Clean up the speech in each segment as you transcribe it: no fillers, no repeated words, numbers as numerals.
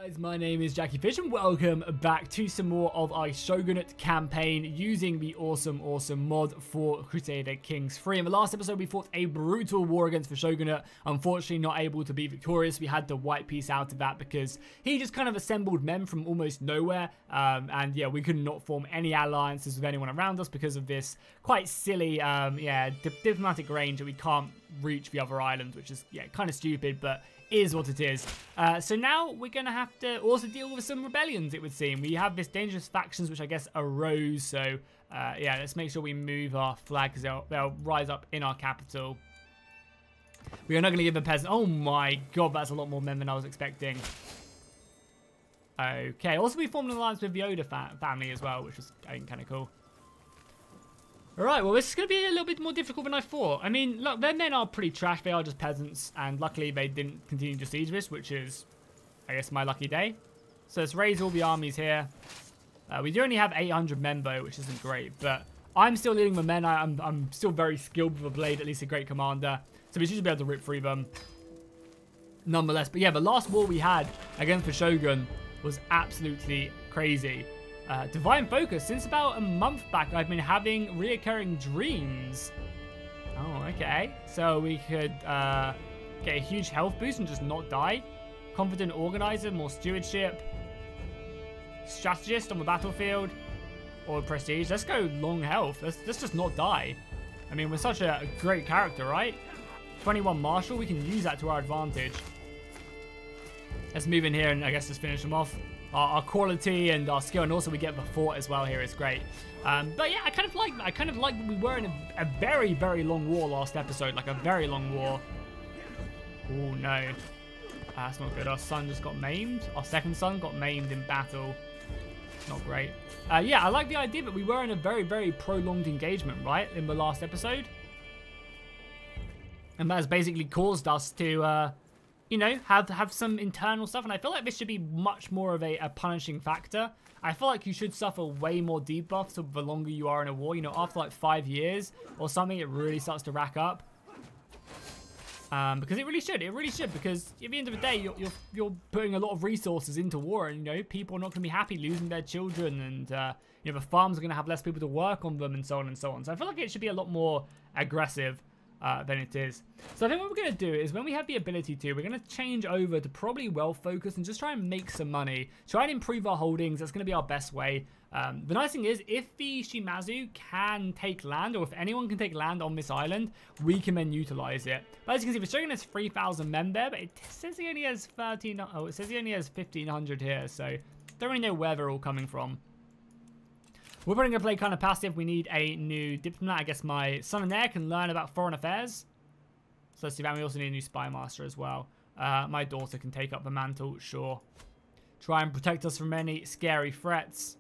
Guys, my name is Jackie Fish and welcome back to some more of our Shogunate campaign using the awesome mod for Crusader Kings 3. In the last episode we fought a brutal war against the Shogunate, unfortunately not able to be victorious. We had to wipe peace out of that because he just kind of assembled men from almost nowhere, and yeah, we could not form any alliances with anyone around us because of this quite silly diplomatic range that we can't reach the other islands, which is kind of stupid, but is what it is. So now we're going to have to also deal with some rebellions, it would seem. We have this dangerous factions which I guess arose, so yeah, let's make sure we move our flag because they'll rise up in our capital. We are not going to give the peasant... Oh my god, that's a lot more men than I was expecting. Okay, also we formed an alliance with the Oda family as well, which was, I think, kind of cool. Alright, well this is going to be a little bit more difficult than I thought. I mean, look, their men are pretty trash. They are just peasants, and luckily they didn't continue to siege this, which is, I guess, my lucky day. So let's raise all the armies here. We do only have 800 men, though, which isn't great, but I'm still leading the men. I'm still very skilled with a blade, at least a great commander, so we should be able to rip through them nonetheless. But yeah, the last war we had against the Shogun was absolutely crazy. Divine Focus. Since about a month back, I've been having reoccurring dreams. Oh, okay. So we could get a huge health boost and just not die. Confident Organizer, more stewardship. Strategist on the battlefield. Or prestige. Let's go long health. Let's just not die. I mean, we're such a great character, right? 21 Martial. We can use that to our advantage. Let's move in here and I guess just finish them off. Our quality and our skill, and also we get the fort as well here is great. But yeah, I kind of like that we were in a very, very long war last episode, like a very long war. Oh no, that's not good. Our son just got maimed. Our second son got maimed in battle. Not great. Yeah, I like the idea that we were in a very, very prolonged engagement, right, in the last episode, and that has basically caused us to you know, have some internal stuff, and I feel like this should be much more of a punishing factor. I feel like you should suffer way more debuffs the longer you are in a war. You know, after like 5 years or something, it really starts to rack up. Because it really should, because at the end of the day, you're putting a lot of resources into war, and, you know, people are not going to be happy losing their children, and, you know, the farms are going to have less people to work on them, and so on and so on. So I feel like it should be a lot more aggressive than it is. So I think what we're going to do is, when we have the ability to, we're going to change over to probably well-focused and just try and make some money. Try and improve our holdings. That's going to be our best way. The nice thing is, if the Shimazu can take land, or if anyone can take land on this island, we can then utilize it. But as you can see, the Shogun has 3,000 men there, but it says he only has 13. Oh, it says he only has 1,500 here, so don't really know where they're all coming from. We're probably going to play kind of passive. We need a new diplomat. I guess my son and heir can learn about foreign affairs. So let's do that. We also need a new spy master as well. My daughter can take up the mantle, sure. Try and protect us from any scary threats.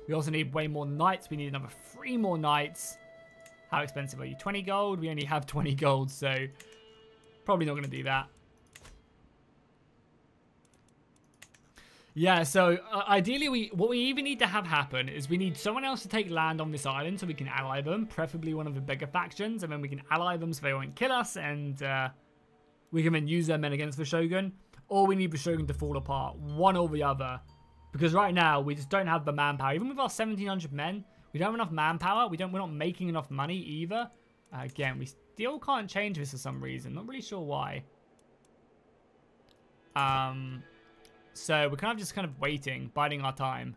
We also need way more knights. We need another 3 more knights. How expensive are you? 20 gold? We only have 20 gold, so probably not going to do that. Yeah, so ideally, what we even need to have happen is we need someone else to take land on this island so we can ally them, preferably one of the bigger factions, and then we can ally them so they won't kill us, and we can then use their men against the Shogun, or we need the Shogun to fall apart, one or the other, because right now we just don't have the manpower. Even with our 1,700 men, we don't have enough manpower. We're not making enough money either. Again, we still can't change this for some reason. Not really sure why. So we're just kind of waiting, biding our time.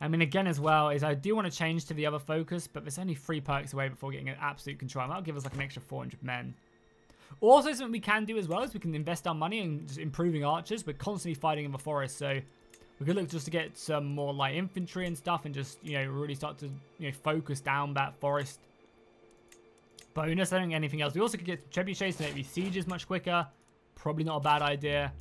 I mean, again, as well, is I do want to change to the other focus, but there's only 3 perks away before getting an absolute control. And that'll give us like an extra 400 men. Also, something we can do as well is we can invest our money in just improving archers. We're constantly fighting in the forest, so we could look just to get some more light infantry and stuff, and just, you know, really start to, you know, focus down that forest bonus. I don't think anything else. We also could get trebuchets to make these sieges much quicker. Probably not a bad idea.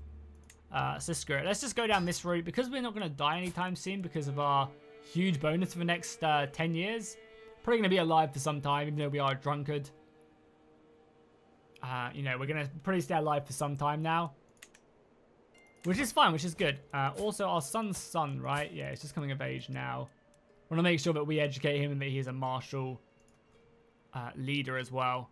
So screw it. Let's just go down this route, because we're not going to die anytime soon because of our huge bonus for the next 10 years. Probably going to be alive for some time, even though we are a drunkard. You know, we're going to probably stay alive for some time now, which is fine, which is good. Also, our son's son, right? Yeah, he's just coming of age now. Want to make sure that we educate him and that he's a martial leader as well,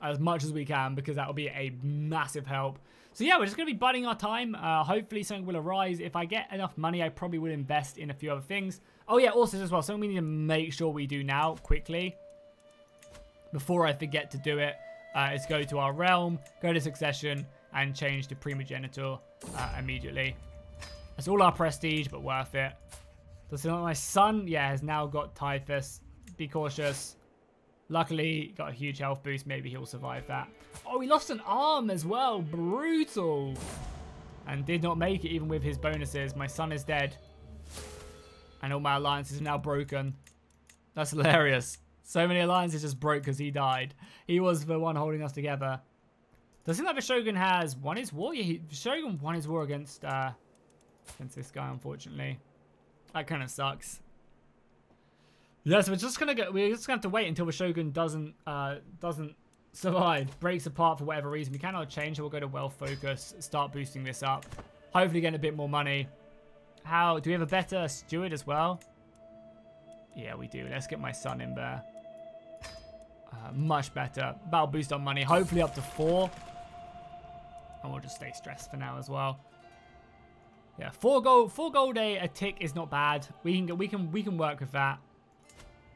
as much as we can, because that will be a massive help. So yeah, we're just going to be biding our time. Hopefully something will arise. If I get enough money, I probably will invest in a few other things. Oh yeah, also as well, something we need to make sure we do now, quickly, before I forget to do it, is go to our realm, go to succession, and change to primogeniture immediately. That's all our prestige, but worth it. Does it look like my son? Yeah, has now got typhus. Be cautious. Luckily, got a huge health boost. Maybe he'll survive that. Oh, he lost an arm as well. Brutal. And did not make it even with his bonuses. My son is dead. And all my alliances are now broken. That's hilarious. So many alliances just broke because he died. He was the one holding us together. Does it seem like the Shogun has won his war? Yeah, the Shogun won his war against this guy, unfortunately. That kind of sucks. Yeah, so we're just gonna have to wait until the Shogun doesn't survive, breaks apart for whatever reason. We cannot change, so we'll go to wealth focus, start boosting this up. Hopefully getting a bit more money. Do we have a better steward as well? Yeah, we do. Let's get my son in there. Much better. That'll boost our money. Hopefully up to 4. And we'll just stay stressed for now as well. Yeah, 4 gold a tick is not bad. We can work with that.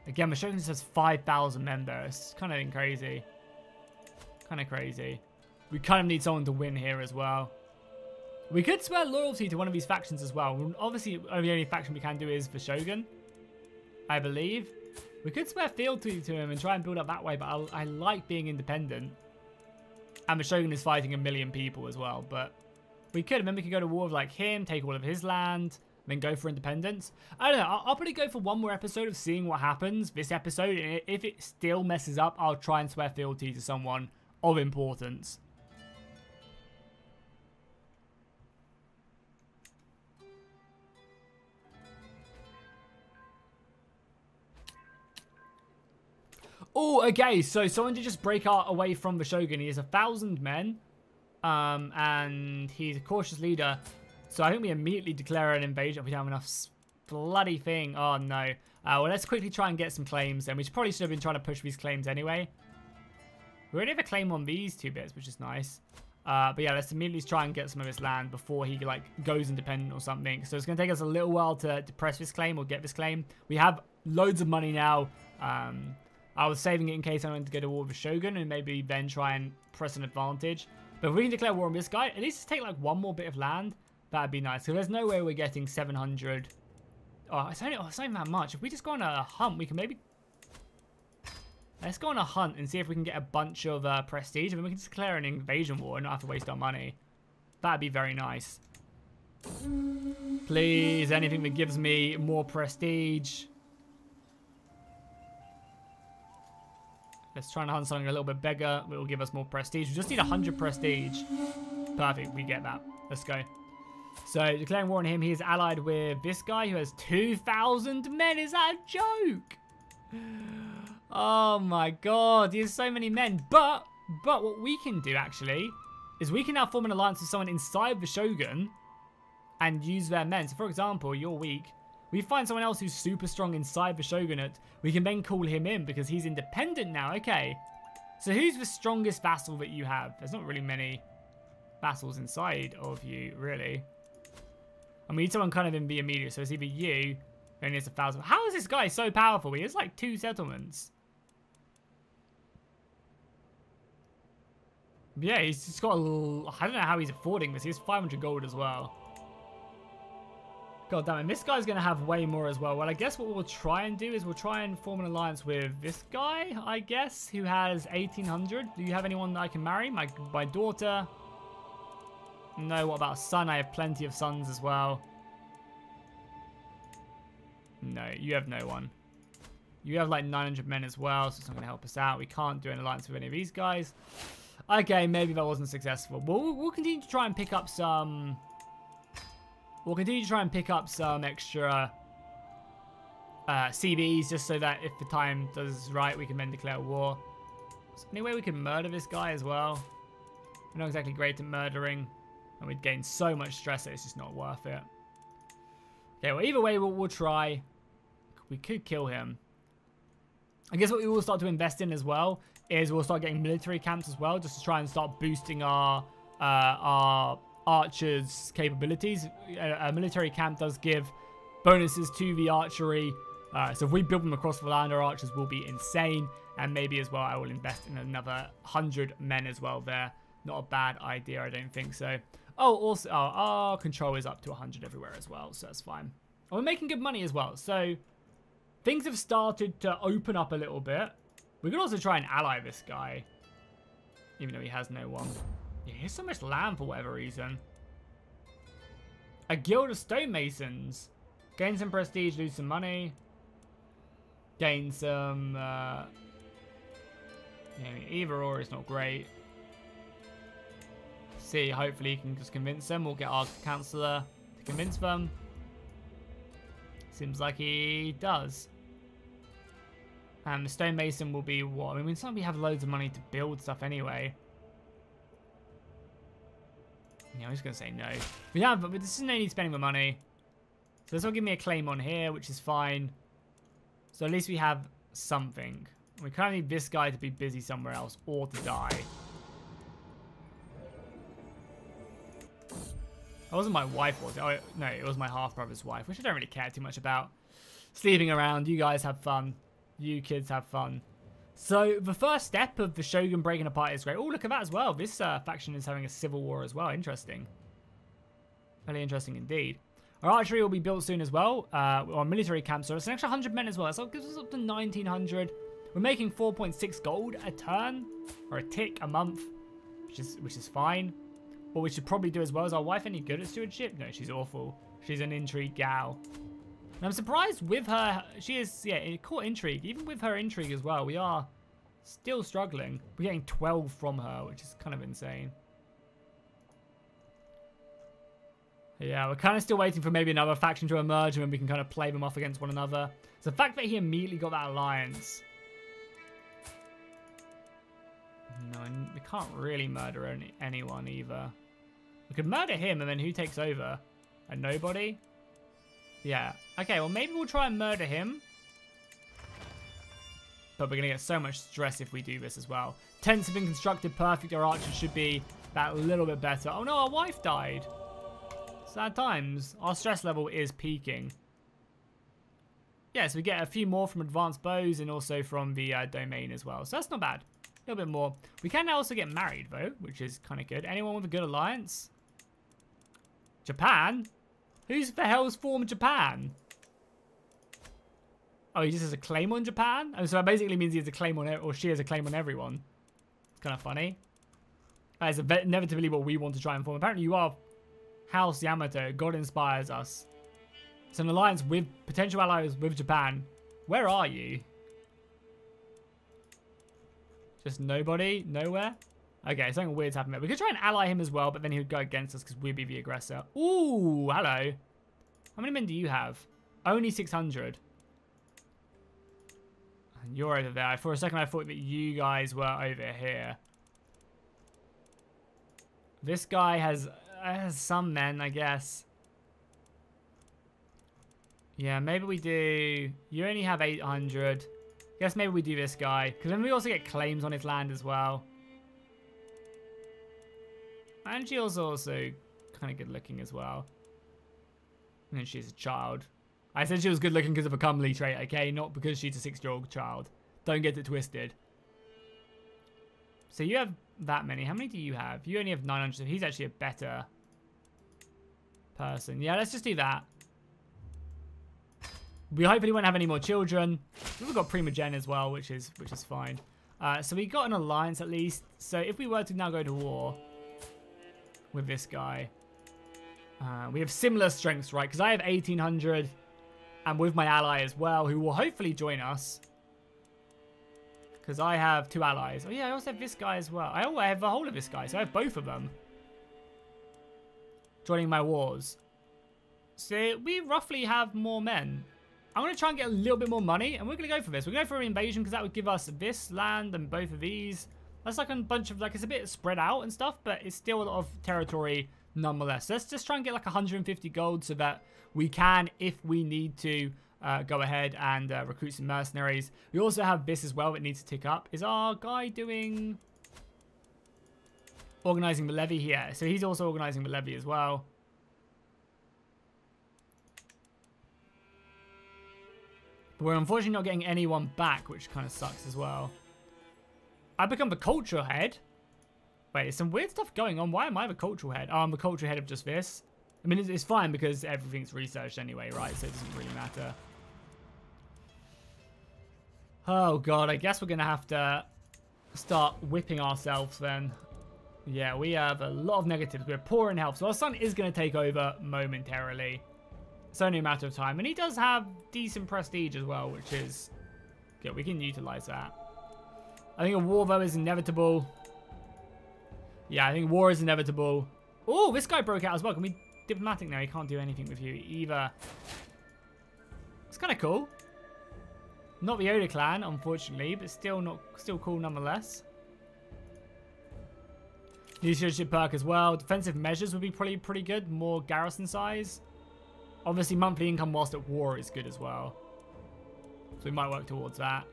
Again, the Shogun says 5,000 members. It's kind of crazy. Kind of crazy. We kind of need someone to win here as well. We could swear loyalty to one of these factions as well. Obviously, the only faction we can do is the Shogun, I believe. We could swear fealty to him and try and build up that way, but I like being independent. And the Shogun is fighting 1 million people as well, but we could. And then we could go to war with like him, take all of his land, then go for independence. I don't know. I'll probably go for one more episode of seeing what happens this episode. And if it still messes up, I'll try and swear fealty to someone of importance. Oh, okay. So someone did just break out away from the Shogun. He has 1,000 men. And he's a cautious leader. So I think we immediately declare an invasion. We don't have enough bloody thing. Oh, no. Well, let's quickly try and get some claims. And we probably should have been trying to push these claims anyway. We already have a claim on these 2 bits, which is nice. But yeah, let's immediately try and get some of his land before he like goes independent or something. So it's going to take us a little while to press this claim or get this claim. We have loads of money now. I was saving it in case I wanted to go to war with the Shogun and maybe then try and press an advantage. But if we can declare war on this guy, at least take like 1 more bit of land. That'd be nice. So there's no way we're getting 700. Oh, it's not even that much. If we just go on a hunt, we can maybe... Let's go on a hunt and see if we can get a bunch of prestige. And then we can just declare an invasion war and not have to waste our money. That'd be very nice. Please, anything that gives me more prestige. Let's try and hunt something a little bit bigger. It will give us more prestige. We just need 100 prestige. Perfect. We get that. Let's go. So, declaring war on him. He is allied with this guy who has 2,000 men. Is that a joke? Oh my god. He has so many men. But what we can do, actually, is we can now form an alliance with someone inside the Shogun and use their men. So, for example, you're weak. We find someone else who's super strong inside the Shogunate. We can then call him in because he's independent now. Okay. So who's the strongest vassal that you have? There's not really many vassals inside of you, really. And we need someone kind of in the immediate. So it's either you, who only has 1,000. How is this guy so powerful? He has like 2 settlements. Yeah, he's just got a little... I don't know how he's affording this. He has 500 gold as well. God damn it, this guy's going to have way more as well. Well, I guess what we'll try and do is we'll try and form an alliance with this guy, I guess, who has 1,800. Do you have anyone that I can marry? My daughter? No, what about a son? I have plenty of sons as well. No, you have no one. You have like 900 men as well, so it's not going to help us out. We can't do an alliance with any of these guys. Okay, maybe that wasn't successful. We'll continue to try and pick up some... We'll continue to try and pick up some extra CBs just so that if the time does right, we can then declare war. Is there any way we can murder this guy as well? We're not exactly great at murdering, and we'd gain so much stress that it's just not worth it. Okay, well, either way, we'll try. We could kill him. I guess what we will start to invest in as well is we'll start getting military camps as well, just to try and start boosting our our archers' capabilities. A military camp does give bonuses to the archery. So if we build them across the land, our archers will be insane. And maybe as well, I will invest in another 100 men as well there. Not a bad idea, I don't think so. Oh, also, our control is up to 100 everywhere as well, so that's fine. And we're making good money as well, so things have started to open up a little bit. We could also try and ally this guy, even though he has no one. Yeah, he has so much land for whatever reason. A guild of stonemasons. Gain some prestige, lose some money. Gain some... yeah, either or is not great. See, hopefully he can just convince them. We'll get our councillor to convince them. Seems like he does. And the stonemason will be what? I mean, we have loads of money to build stuff anyway. Yeah, I'm just going to say no. We have, but this is no need spending the money. So this will give me a claim on here, which is fine. So at least we have something. We kind of need this guy to be busy somewhere else or to die. That wasn't my wife, was it? Oh, no, it was my half-brother's wife, which I don't really care too much about. Sleeping around, you guys have fun. You kids have fun. So, the first step of the Shogun breaking apart is great. Oh, look at that as well. This faction is having a civil war as well. Interesting. Really interesting indeed. Our archery will be built soon as well. Our military camps, so it's an extra 100 men as well. So it gives us up to 1,900. We're making 4.6 gold a turn, or a tick a month, which is fine. What we should probably do as well, is our wife any good at stewardship? No, she's awful. She's an intrigue gal. And I'm surprised with her, she is, yeah, court intrigue. Even with her intrigue as well, we are still struggling. We're getting 12 from her, which is kind of insane. Yeah, we're kind of still waiting for maybe another faction to emerge and then we can kind of play them off against one another. So the fact that he immediately got that alliance. No, we can't really murder anyone either. We could murder him and then who takes over? A nobody? Yeah. Okay, well maybe we'll try and murder him. But we're going to get so much stress if we do this as well. Tents have been constructed perfect. Our archers should be that little bit better. Oh no, our wife died. Sad times. Our stress level is peaking. Yeah, so we get a few more from advanced bows and also from the domain as well. So that's not bad. A little bit more. We can now also get married though, which is kind of good. Anyone with a good alliance? Japan? Who's the hell's formed Japan? Oh, he just has a claim on Japan? Oh, so that basically means he has a claim on, or she has a claim on everyone. It's kind of funny. That is inevitably what we want to try and form. Apparently you are House Yamato. God inspires us. It's an alliance with potential allies with Japan. Where are you? Just nobody? Nowhere? Okay, something weird's happened there. We could try and ally him as well, but then he would go against us because we'd be the aggressor. Ooh, hello. How many men do you have? Only 600. And you're over there. For a second, I thought that you guys were over here. This guy has some men, I guess. Yeah, maybe we do... You only have 800. Guess maybe we do this guy. Because then we also get claims on his land as well. And she also kind of good looking as well. And then she's a child. I said she was good looking because of a comely trait, okay? Not because she's a 6-year-old child. Don't get it twisted. So you have that many. How many do you have? You only have 900. So he's actually a better person. Yeah, let's just do that. We hopefully won't have any more children. We've got Primogen as well, which is fine. So we got an alliance at least. So if we were to now go to war with this guy, we have similar strengths, right? Because I have 1800, and with my ally as well, who will hopefully join us. Because I have 2 allies. Oh yeah, I also have this guy as well. I have the whole of this guy, so I have both of them joining my wars. So we roughly have more men. I'm going to try and get a little bit more money, and we're going to go for this. We're going to go for an invasion because that would give us this land and both of these. That's like a bunch of, like, it's a bit spread out and stuff, but it's still a lot of territory nonetheless. Let's just try and get like 150 gold so that we can, if we need to, go ahead and recruit some mercenaries. We also have this as well that needs to tick up. Is our guy doing... Organizing the levy here. So he's also organizing the levy as well. But we're unfortunately not getting anyone back, which kind of sucks as well. I become the cultural head. Wait, there's some weird stuff going on. Why am I the cultural head? Oh, I'm the cultural head of just this. I mean, it's fine because everything's researched anyway, right? So it doesn't really matter. Oh, God. I guess we're going to have to start whipping ourselves then. Yeah, we have a lot of negatives. We're poor in health. So our son is going to take over momentarily. It's only a matter of time. And he does have decent prestige as well, which is good. We can utilize that. I think a war, though, is inevitable. Yeah, I think war is inevitable. Oh, this guy broke out as well. Can we diplomatic now? He can't do anything with you either. It's kind of cool. Not the Oda clan, unfortunately, but still cool nonetheless. Leadership perk as well. Defensive measures would be probably pretty good. More garrison size. Obviously, monthly income whilst at war is good as well. So we might work towards that.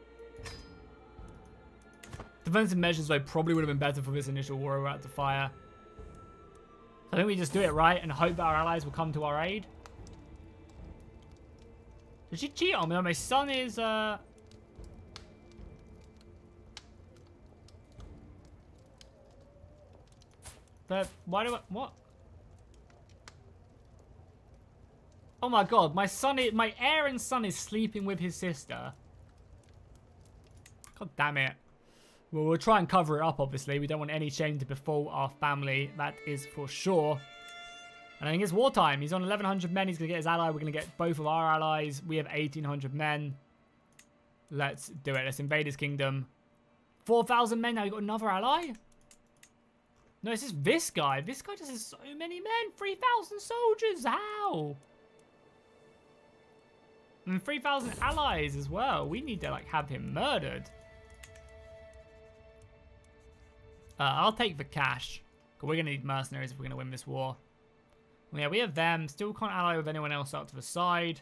Defensive measures, though, probably would have been better for this initial war we're about to fire. So I think we just do it right and hope that our allies will come to our aid. Did she cheat on me? My son is, But why do I... What? Oh my God, my heir and son is sleeping with his sister. God damn it. Well, we'll try and cover it up, obviously. We don't want any shame to befall our family. That is for sure. And I think it's wartime. He's on 1,100 men. He's going to get his ally. We're going to get both of our allies. We have 1,800 men. Let's do it. Let's invade his kingdom. 4,000 men. Now we've got another ally. No, this is this guy. This guy just has so many men. 3,000 soldiers. How? And 3,000 allies as well. We need to, like, have him murdered. I'll take the cash. Because we're going to need mercenaries if we're going to win this war. Well, yeah, we have them. Still can't ally with anyone else out to the side.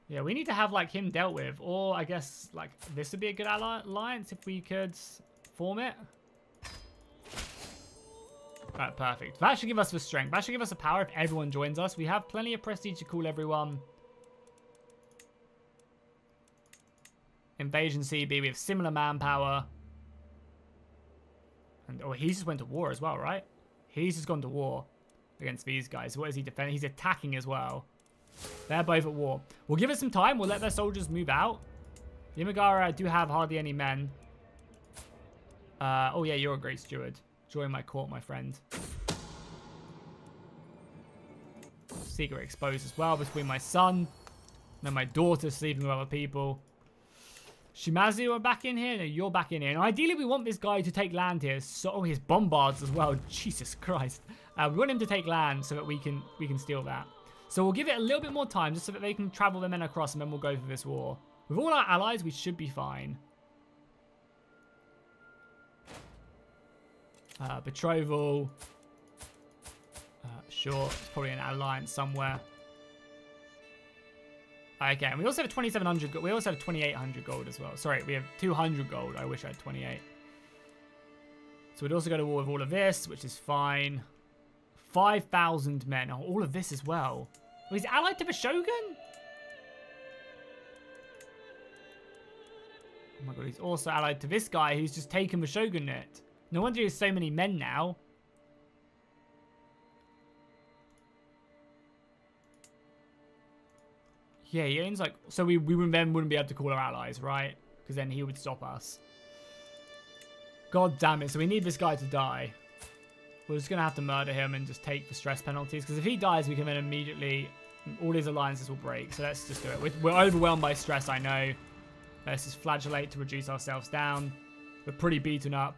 Yeah, we need to have, like, him dealt with. Or, I guess, like, this would be a good alliance if we could form it. Right, perfect. That should give us the strength. That should give us the power if everyone joins us. We have plenty of prestige to call everyone. Invasion CB. We have similar manpower. And, oh, he just went to war as well, right? He's just gone to war against these guys. What is he defending? He's attacking as well. They're both at war. We'll give it some time. We'll let their soldiers move out. The Imagara do have hardly any men. Oh, yeah, you're a great steward. Join my court, my friend. Secret exposed as well between my son and then my daughter sleeping with other people. Shimazu are back in here. No, you're back in here. And ideally, we want this guy to take land here. So, oh, he has bombards as well. Jesus Christ. We want him to take land so that we can steal that. So we'll give it a little bit more time just so that they can travel their men across and then we'll go for this war. With all our allies, we should be fine. Betrothal. Sure, it's probably an alliance somewhere. Okay, and we also have 2,700 gold. We also have 2,800 gold as well. Sorry, we have 200 gold. I wish I had 28. So we'd also go to war with all of this, which is fine. 5,000 men. Oh, all of this as well. Oh, he's allied to the Shogun? Oh my God, he's also allied to this guy who's just taken the Shogunate. No wonder he has so many men now. Yeah, he owns like... So we then wouldn't be able to call our allies, right? Because then he would stop us. God damn it. So we need this guy to die. We're just going to have to murder him and just take the stress penalties. Because if he dies, we can then immediately... All his alliances will break. So let's just do it. We're overwhelmed by stress, I know. Let's just flagellate to reduce ourselves down. We're pretty beaten up.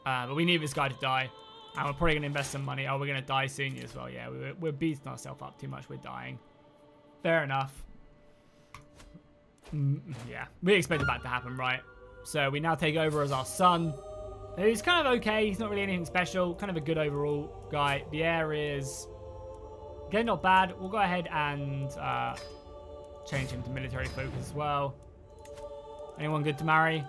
But we need this guy to die. And we're probably going to invest some money. Oh, we're going to die soon as well. Yeah, we're beating ourselves up too much. We're dying. Fair enough. Yeah, we expected that to happen, right? So we now take over as our son. He's kind of okay. He's not really anything special. Kind of a good overall guy. The heir is... Again, not bad. We'll go ahead and change him to military focus as well. Anyone good to marry?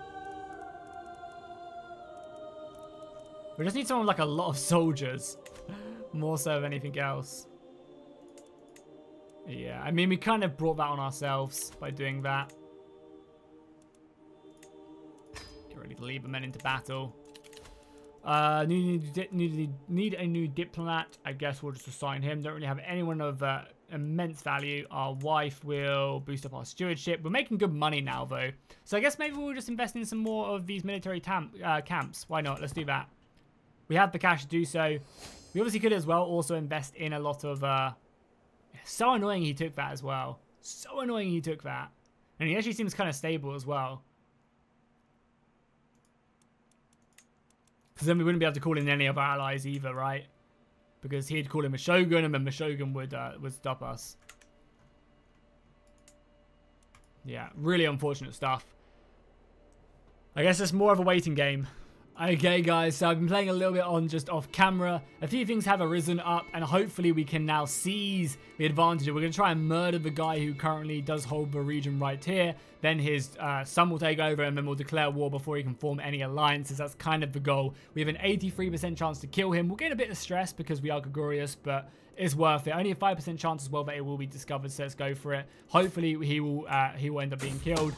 We just need someone with like a lot of soldiers. More so than anything else. Yeah, I mean, we kind of brought that on ourselves by doing that. Get ready to lead the men into battle. Need a new diplomat. I guess we'll just assign him. Don't really have anyone of immense value. Our wife will boost up our stewardship. We're making good money now, though. So I guess maybe we'll just invest in some more of these military camps. Why not? Let's do that. We have the cash to do so. We obviously could as well also invest in a lot of... so annoying he took that as well. So annoying he took that. And he actually seems kind of stable as well. Because then we wouldn't be able to call in any of our allies either, right? Because he'd call him a shogun, and then the shogun would stop us. Yeah, really unfortunate stuff. I guess it's more of a waiting game. Okay, guys, so I've been playing a little bit on just off camera. A few things have arisen up, and hopefully we can now seize the advantage. We're going to try and murder the guy who currently does hold the region right here. Then his son will take over, and then we'll declare war before he can form any alliances. That's kind of the goal. We have an 83% chance to kill him. We'll gain a bit of stress because we are Gregorius, but it's worth it. Only a 5% chance as well that it will be discovered, so let's go for it. Hopefully he will end up being killed.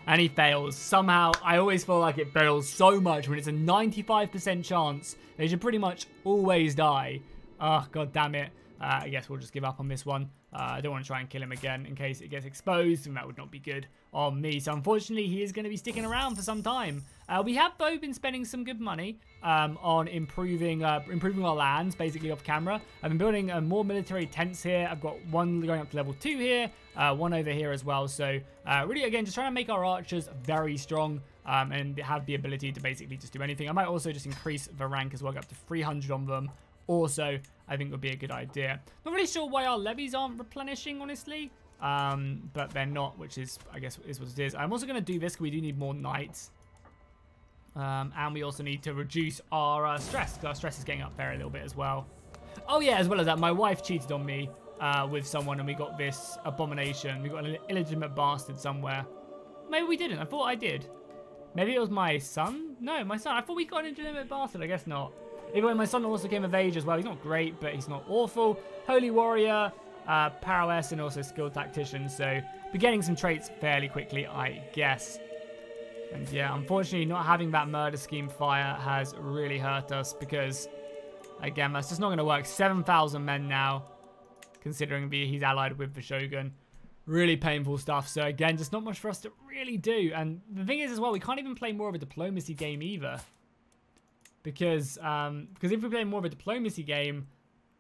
And he fails. Somehow, I always feel like it fails so much when it's a 95% chance. They should pretty much always die. Oh, god damn it. I guess we'll just give up on this one. I don't want to try and kill him again in case it gets exposed, and that would not be good on me. So unfortunately, he is going to be sticking around for some time. We have, though, been spending some good money on improving our lands, basically off camera. I've been building more military tents here. I've got one going up to level 2 here, one over here as well. So really, again, just trying to make our archers very strong and have the ability to basically just do anything. I might also just increase the rank as well, go up to 300 on them. Also, I think would be a good idea. Not really sure why our levies aren't replenishing, honestly. But they're not, which is, I guess, is what it is. I'm also going to do this because we do need more knights. And we also need to reduce our stress, because our stress is getting up there a little bit as well. Oh yeah, as well as that, my wife cheated on me with someone, and we got this abomination. We got an illegitimate bastard somewhere. Maybe we didn't. I thought I did. Maybe it was my son? No, my son. I thought we got an illegitimate bastard. I guess not. Either way, my son also came of age as well. He's not great, but he's not awful. Holy warrior, prowess, and also skilled tactician. So, we're getting some traits fairly quickly, I guess. And yeah, unfortunately, not having that murder scheme fire has really hurt us because, again, that's just not going to work. 7,000 men now, considering he's allied with the Shogun. Really painful stuff. So, again, just not much for us to really do. And the thing is, as well, we can't even play more of a diplomacy game either. Because if we play more of a diplomacy game,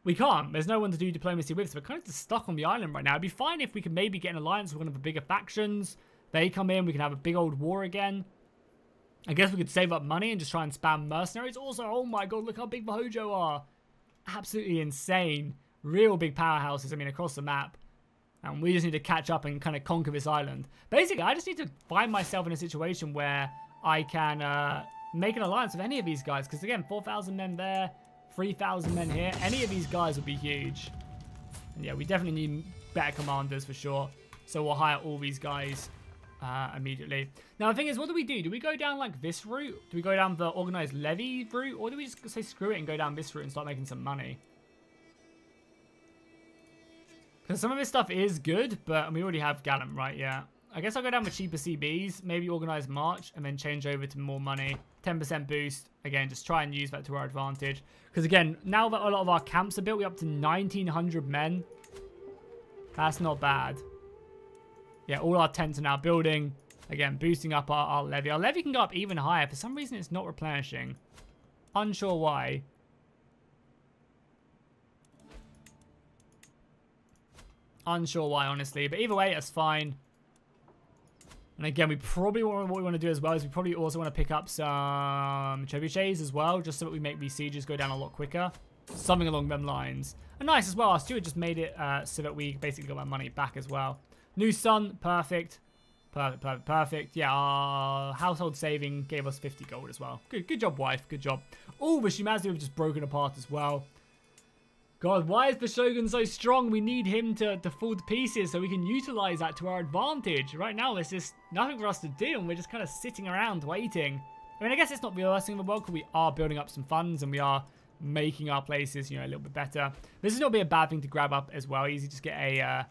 we can't. There's no one to do diplomacy with, so we're kind of just stuck on the island right now. It'd be fine if we could maybe get an alliance with one of the bigger factions. They come in, we can have a big old war again. I guess we could save up money and just try and spam mercenaries. Also, oh my god, look how big the Hojo are. Absolutely insane. Real big powerhouses, I mean, across the map. And we just need to catch up and kind of conquer this island. Basically, I just need to find myself in a situation where I can... make an alliance with any of these guys, because again, 4,000 men there, 3,000 men here. Any of these guys would be huge. And yeah, we definitely need better commanders for sure. So we'll hire all these guys immediately. Now the thing is, what do? Do we go down like this route? Do we go down the organized levy route, or do we just say screw it and go down this route and start making some money? Because some of this stuff is good, but we already have Gallant, right? Yeah. I guess I'll go down with cheaper CBs, maybe organize March, and then change over to more money. 10% boost. Again, just try and use that to our advantage. Because again, now that a lot of our camps are built, we're up to 1,900 men. That's not bad. Yeah, all our tents are now building. Again, boosting up our levy. Our levy can go up even higher. For some reason, it's not replenishing. Unsure why. Unsure why, honestly. But either way, that's fine. And again, we probably what we want to do as well is we probably also want to pick up some trebuchets as well, just so that we make these sieges go down a lot quicker. Something along them lines. And nice as well, our steward just made it so that we basically got our money back as well. New son, perfect. Perfect. Yeah, our household saving gave us 50 gold as well. Good job, wife. Good job. Oh, the Shimazu have just broken apart as well. God, why is the Shogun so strong? We need him to fall to pieces so we can utilize that to our advantage. Right now, there's just nothing for us to do, and we're just kind of sitting around waiting. I mean, I guess it's not the worst thing in the world because we are building up some funds and we are making our places, you know, a little bit better. This is not be a bad thing to grab up as well. Easy, just get a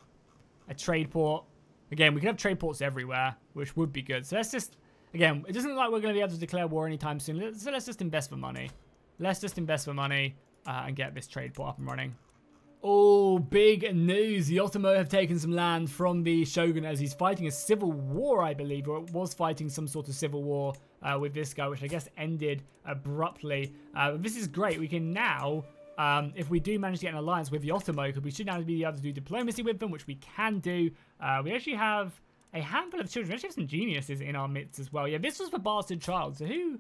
trade port. Again, we can have trade ports everywhere, which would be good. So let's just, again, it doesn't look like we're going to be able to declare war anytime soon. So let's just invest for money. Let's just invest for money and get this trade port up and running. Oh, big news. The Ottoman have taken some land from the Shogunate as he's fighting a civil war, I believe, or it was fighting some sort of civil war with this guy, which I guess ended abruptly. This is great. We can now, if we do manage to get an alliance with the Ottoman, because we should now be able to do diplomacy with them, which we can do. We actually have a handful of children. We actually have some geniuses in our midst as well. Yeah, this was the bastard child. So who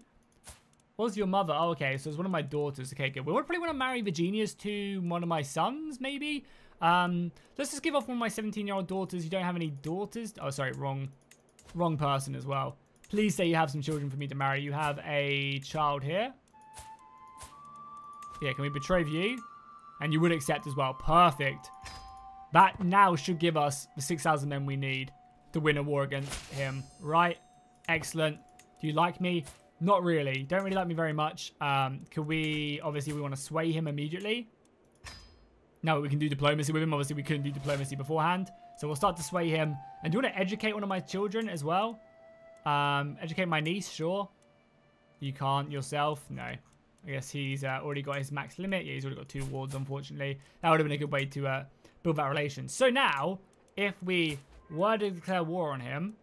was your mother? Oh, okay, so it's one of my daughters. Okay, good. We would probably want to marry the genius to one of my sons, maybe. Let's just give off one of my 17-year-old daughters. You don't have any daughters? Oh, sorry, wrong person as well. Please say you have some children for me to marry. You have a child here. Yeah, can we betroth you? And you would accept as well. Perfect. That now should give us the 6,000 men we need to win a war against him. Right? Excellent. Do you like me? Not really. Don't really like me very much. Could we... Obviously, we want to sway him immediately. Now we can do diplomacy with him. Obviously, we couldn't do diplomacy beforehand. So we'll start to sway him. And do you want to educate one of my children as well? Educate my niece? Sure. You can't yourself? No. I guess he's already got his max limit. Yeah, he's already got 2 wards, unfortunately. That would have been a good way to build that relation. So now, if we were to declare war on him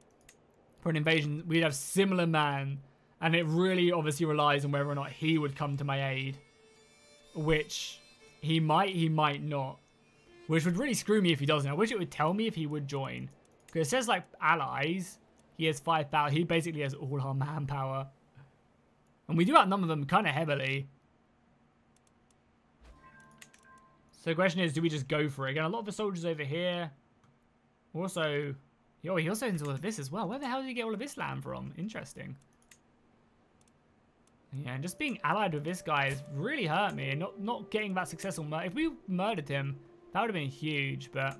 for an invasion, we'd have similar man. And it really obviously relies on whether or not he would come to my aid. Which he might not. Which would really screw me if he doesn't. I wish it would tell me if he would join. Because it says like allies. He has 5,000. He basically has all our manpower. And we do outnumber them kind of heavily. So the question is, do we just go for it? Again, a lot of the soldiers over here. Also, oh, he also owns all of this as well. Where the hell did he get all of this land from? Interesting. Yeah, and just being allied with this guy has really hurt me. And not getting that successful murder. If we murdered him, that would have been huge, but...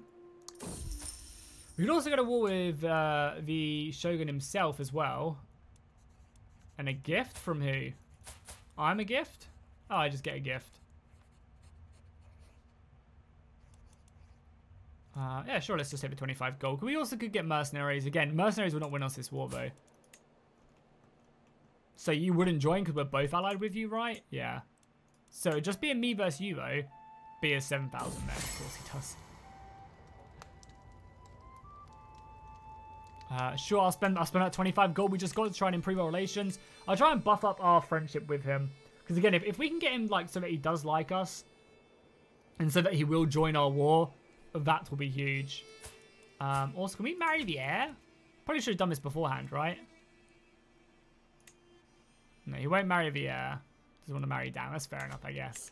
We could also go to war with the Shogun himself as well. And a gift from who? I'm a gift? Oh, I just get a gift. Yeah, sure, let's just hit the 25 gold. We also could get mercenaries. Again, mercenaries will not win us this war, though. So you wouldn't join because we're both allied with you, right? Yeah. So just being me versus you, though. Be a 7,000 men. Of course he does. Sure, I'll spend that 25 gold we just got to try and improve our relations. I'll try and buff up our friendship with him. Because again, if we can get him like so that he does like us. And so that he will join our war. That will be huge. Also, can we marry the heir? Probably should have done this beforehand, right? No, he won't marry the heir. Doesn't want to marry Dan. That's fair enough, I guess.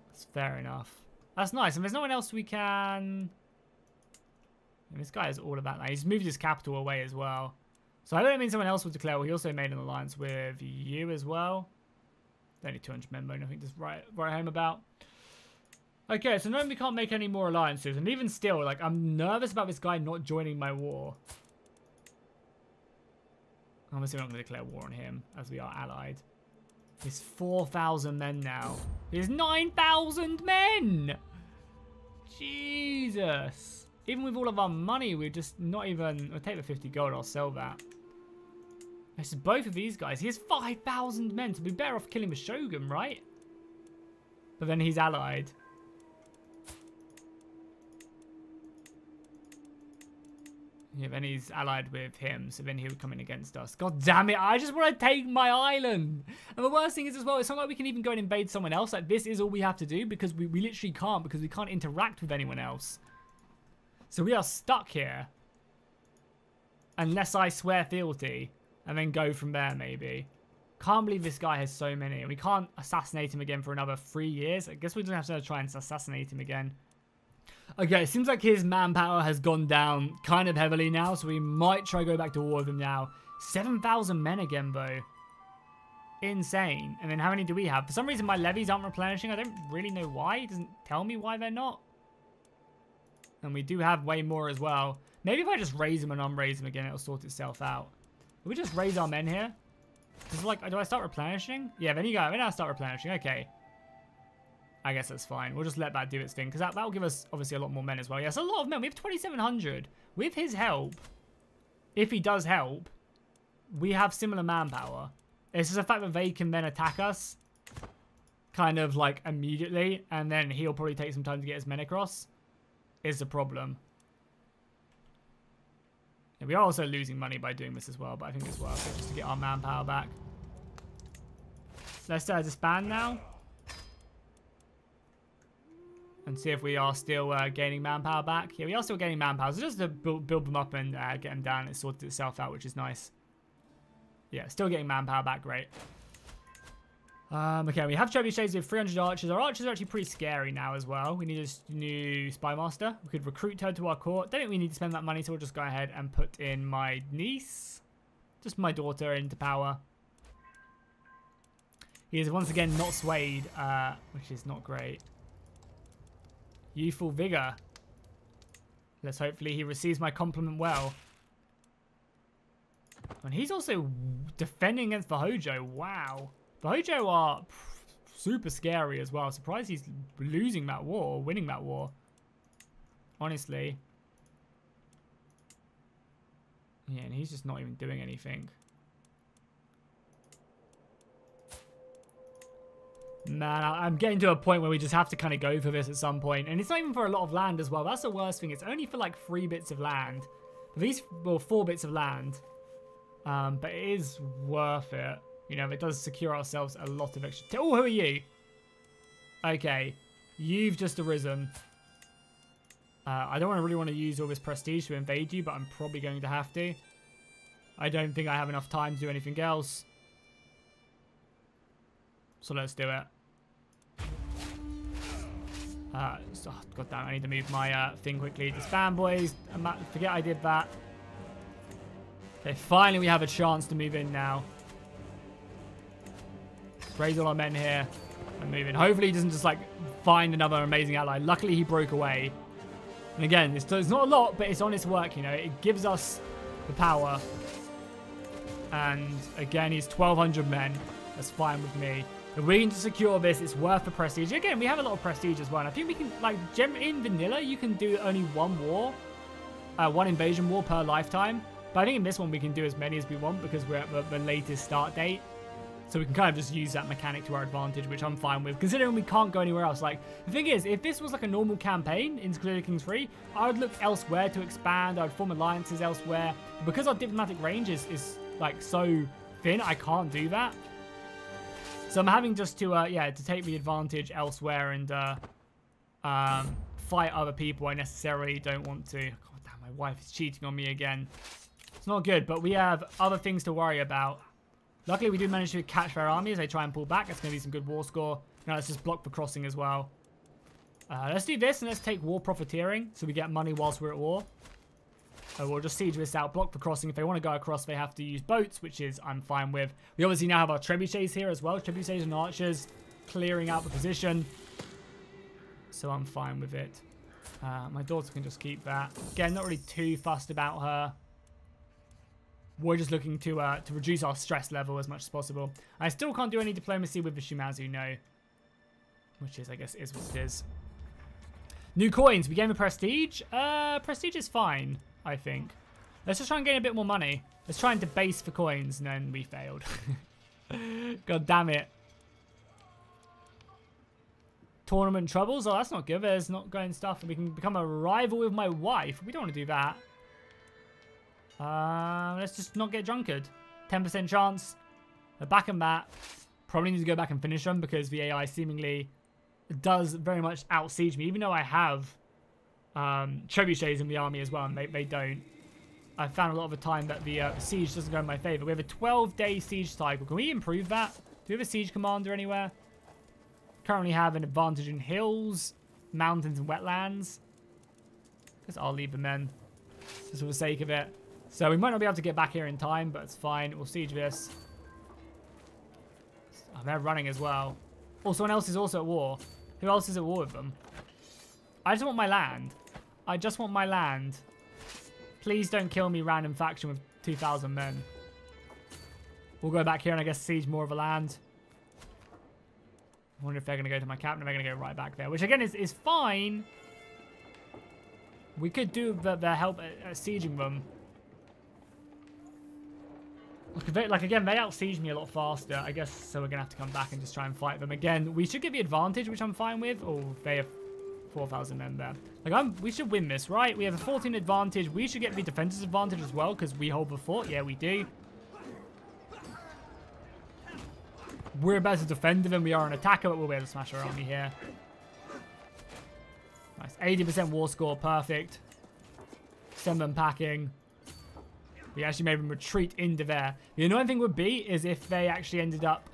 That's fair enough. That's nice. And there's no one else we can... And this guy has all of that now. He's moved his capital away as well. So I don't mean someone else will declare. Well, he also made an alliance with you as well. Only 200 men, nothing to write home about. Okay, so no, we can't make any more alliances. And even still, like, I'm nervous about this guy not joining my war. Obviously, we're not going to declare war on him, as we are allied. He's 4,000 men now. He's 9,000 men! Jesus. Even with all of our money, we're just not even... We'll take the 50 gold, I'll sell that. This is both of these guys. He has 5,000 men, so we'd be better off killing the Shogun, right? But then he's allied. Yeah, then he's allied with him, so then he would come in against us. God damn it, I just want to take my island. And the worst thing is as well, it's not like we can even go and invade someone else. Like, this is all we have to do because we literally can't, because we can't interact with anyone else. So we are stuck here. Unless I swear fealty and then go from there, maybe. Can't believe this guy has so many. And we can't assassinate him again for another 3 years. I guess we're going to have to try and assassinate him again. Okay, it seems like his manpower has gone down kind of heavily now, so we might try to go back to war with him now. 7,000 men again, though. Insane. And then how many do we have? For some reason, my levies aren't replenishing. I don't really know why. It doesn't tell me why they're not. And we do have way more as well. Maybe if I just raise them and unraise them again, it'll sort itself out. Will we just raise our men here? Do I start replenishing? Yeah, then you go. Then I start replenishing. Okay. I guess that's fine. We'll just let that do its thing, because that'll give us, obviously, a lot more men as well. Yes, a lot of men. We have 2,700. With his help, if he does help, we have similar manpower. It's just the fact that they can then attack us kind of, like, immediately, and then he'll probably take some time to get his men across, is the problem. And we are also losing money by doing this as well, but I think it's worth it just to get our manpower back. Let's disband now. And see if we are still gaining manpower back. Yeah, we are still gaining manpower. So just to build them up and get them down, it sorted itself out, which is nice. Yeah, still getting manpower back. Great. Okay, we have trebuchets with 300 archers. Our archers are actually pretty scary now as well. We need a new spy master. We could recruit her to our court. Don't think we need to spend that money, so we'll just go ahead and put in my niece. Just my daughter into power. He is once again not swayed, which is not great. Youthful vigor. Let's hopefully he receives my compliment well. And he's also defending against the Hojo. Wow. The Hojo are super scary as well. Surprised he's losing that war or winning that war. Honestly. Yeah, and he's just not even doing anything. Man, I'm getting to a point where we just have to kind of go for this at some point. And it's not even for a lot of land as well. That's the worst thing. It's only for like 3 bits of land. But these, well, 4 bits of land. But it is worth it. You know, it does secure ourselves a lot of extra... Oh, who are you? Okay. You've just arisen. I don't really want to use all this prestige to invade you, but I'm probably going to have to. I don't think I have enough time to do anything else. So let's do it. Oh, God damn, I need to move my thing quickly. Disband, boys. Forget I did that. Okay, finally we have a chance to move in now. Raise all our men here and move in. Hopefully he doesn't just like find another amazing ally. Luckily he broke away. And again, it's not a lot, but it's honest work, you know. It gives us the power. And again, he's 1,200 men. That's fine with me. If we can secure this, it's worth the prestige. Again, we have a lot of prestige as well. And I think we can, like, in vanilla, you can do only one war, one invasion war per lifetime. But I think in this one, we can do as many as we want because we're at the latest start date. So we can kind of just use that mechanic to our advantage, which I'm fine with, considering we can't go anywhere else. Like, the thing is, if this was like a normal campaign in Crusader Kings 3, I would look elsewhere to expand. I would form alliances elsewhere. But because our diplomatic range is like so thin, I can't do that. So I'm having just to, yeah, to take the advantage elsewhere and fight other people I necessarily don't want to. God damn, my wife is cheating on me again. It's not good, but we have other things to worry about. Luckily, we do manage to catch their army as they try and pull back. That's going to be some good war score. Now let's just block the crossing as well. Let's do this and let's take war profiteering so we get money whilst we're at war. We'll just siege this out, block the crossing. If they want to go across, they have to use boats, which is I'm fine with. We obviously now have our trebuchets here as well. Trebuchets and archers clearing out the position. So I'm fine with it. My daughter can just keep that. Again, not really too fussed about her. We're just looking to reduce our stress level as much as possible. I still can't do any diplomacy with the Shimazu, no. Which is, I guess, is what it is. New coins. We gain the prestige. Prestige is fine, I think. Let's just try and gain a bit more money. Let's try and debase for coins, and then we failed. God damn it. Tournament troubles? Oh, that's not good. There's not going stuff. We can become a rival with my wife. We don't want to do that. Let's just not get drunkard. 10% chance. They're back on that. Probably need to go back and finish them because the AI seemingly does very much out-siege me. Even though I have trebuchets in the army as well, and they don't. I found a lot of the time that the siege doesn't go in my favor. We have a 12-day siege cycle. Can we improve that? Do we have a siege commander anywhere? Currently have an advantage in hills, mountains, and wetlands. Guess I'll leave the men just for the sake of it. So we might not be able to get back here in time, but it's fine. We'll siege this. Oh, they're running as well. Oh, someone else is also at war. Who else is at war with them? I just want my land. I just want my land. Please don't kill me, random faction with 2,000 men. We'll go back here and I guess siege more of a land. I wonder if they're going to go to my captain. They're going to go right back there, which again is fine. We could do the help at sieging them. Like, again, they out-siege me a lot faster, I guess, so we're going to have to come back and just try and fight them again. We should get the advantage, which I'm fine with. Oh, they have 4,000 men there. Like, we should win this, right? We have a 14 advantage. We should get the defensive advantage as well, because we hold the fort. Yeah, we do. We're a better defender than we are an attacker, but we'll be able to smash our army here. Nice. 80% war score. Perfect. Send them packing. We actually made them retreat into there. The annoying thing would be is if they actually ended up